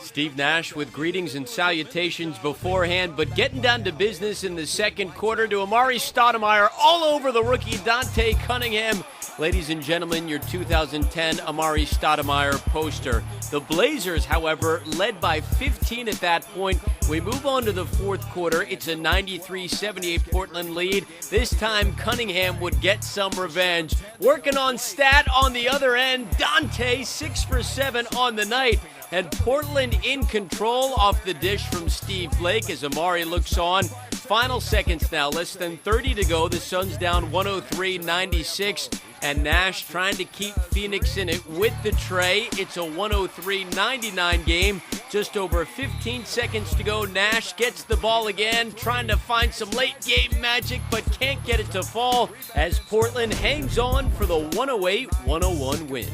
Steve Nash with greetings and salutations beforehand, but getting down to business in the second quarter to Amari Stoudemire all over the rookie Dante Cunningham. Ladies and gentlemen, your 2010 Amari Stoudemire poster. The Blazers, however, led by 15 at that point. We move on to the fourth quarter. It's a 93-78 Portland lead. This time, Cunningham would get some revenge. Working on stat on the other end, Dante 6 for 7 on the night. And Portland in control off the dish from Steve Blake as Amari looks on. Final seconds now, less than 30 to go. The Suns down 103-96. And Nash trying to keep Phoenix in it with the tray. It's a 103-99 game. Just over 15 seconds to go. Nash gets the ball again, trying to find some late game magic, but can't get it to fall as Portland hangs on for the 108-101 win.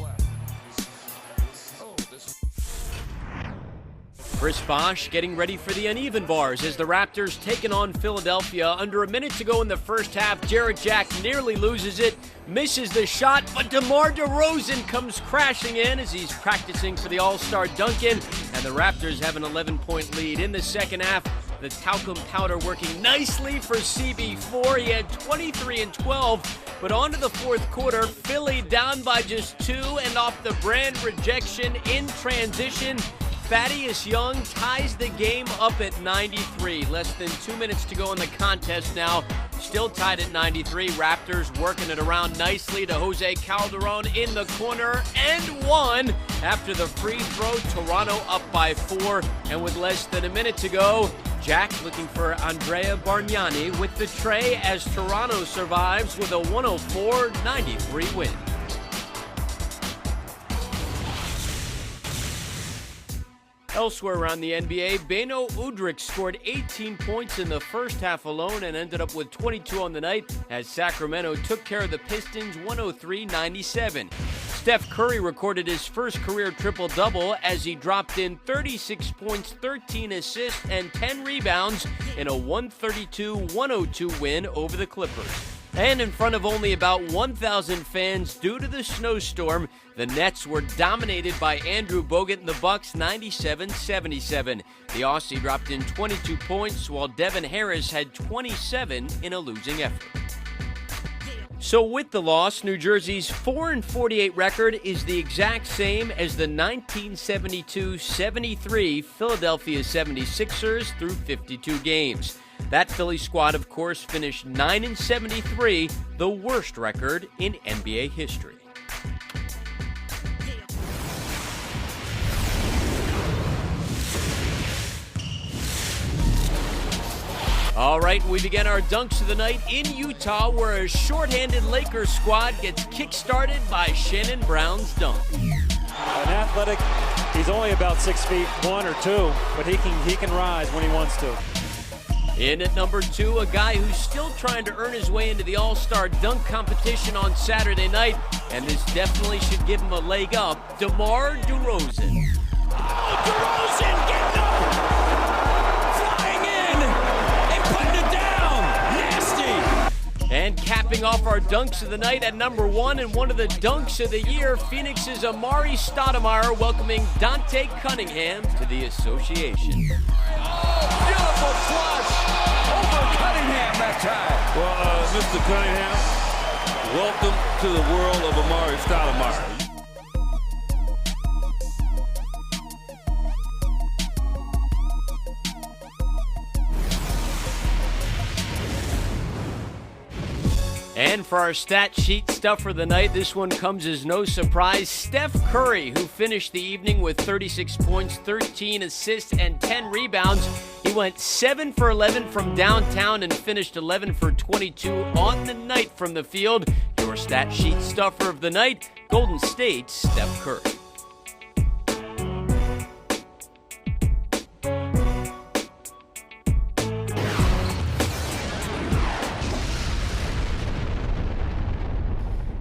Chris Bosh getting ready for the uneven bars as the Raptors taking on Philadelphia. Under a minute to go in the first half, Jarrett Jack nearly loses it, misses the shot, but DeMar DeRozan comes crashing in as he's practicing for the All-Star Duncan, and the Raptors have an 11-point lead. In the second half, the talcum powder working nicely for CB4. He had 23 and 12, but on to the fourth quarter, Philly down by just 2 and off the brand rejection in transition. Thaddeus Young ties the game up at 93. Less than 2 minutes to go in the contest now. Still tied at 93. Raptors working it around nicely to Jose Calderon in the corner and one. After the free throw, Toronto up by 4. And with less than a minute to go, Jack looking for Andrea Bargnani with the tray as Toronto survives with a 104-93 win. Elsewhere around the NBA, Beno Udrih scored 18 points in the first half alone and ended up with 22 on the night as Sacramento took care of the Pistons 103-97. Steph Curry recorded his first career triple-double as he dropped in 36 points, 13 assists, and 10 rebounds in a 132-102 win over the Clippers. And in front of only about 1,000 fans due to the snowstorm, the Nets were dominated by Andrew Bogut and the Bucks 97-77. The Aussie dropped in 22 points while Devin Harris had 27 in a losing effort. So with the loss, New Jersey's 4-48 record is the exact same as the 1972-73 Philadelphia 76ers through 52 games. That Philly squad, of course, finished 9-73, the worst record in NBA history. All right, we begin our dunks of the night in Utah, where a shorthanded Lakers squad gets kick-started by Shannon Brown's dunk. An athletic, he's only about 6 feet 1 or 2, but he can rise when he wants to. In at number 2, a guy who's still trying to earn his way into the All-Star dunk competition on Saturday night, and this definitely should give him a leg up, DeMar DeRozan. Oh, DeRozan getting up, flying in, and putting it down, nasty. And capping off our dunks of the night at number 1 and one of the dunks of the year, Phoenix's Amari Stoudemire welcoming Dante Cunningham to the association. Oh, beautiful flush over Cunningham that time. Well, Mr. Cunningham, welcome to the world of Amari Stoudemire. And for our stat sheet stuff for the night, this one comes as no surprise. Steph Curry, who finished the evening with 36 points, 13 assists, and 10 rebounds. He went 7 for 11 from downtown and finished 11 for 22 on the night from the field. Your stat sheet stuffer of the night, Golden State's Steph Curry.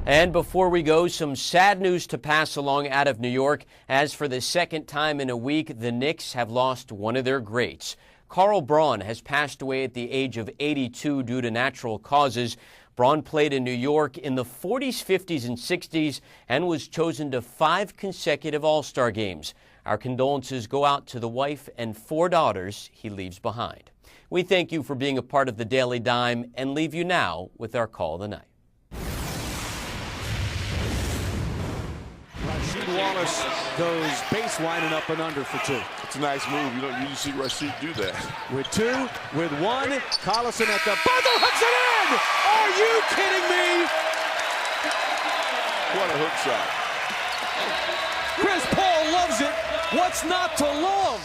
And before we go, some sad news to pass along out of New York, as for the second time in a week, the Knicks have lost one of their greats. Carl Braun has passed away at the age of 82 due to natural causes. Braun played in New York in the 40s, 50s, and 60s and was chosen to 5 consecutive All-Star games. Our condolences go out to the wife and 4 daughters he leaves behind. We thank you for being a part of the Daily Dime and leave you now with our call of the night. Rasheed Wallace goes baseline and up and under for 2. It's a nice move. You don't usually see Rasheed do that. With 2, with 1, Collison at the buzzer, hooks it in! Are you kidding me? What a hook shot. Chris Paul loves it. What's not to love?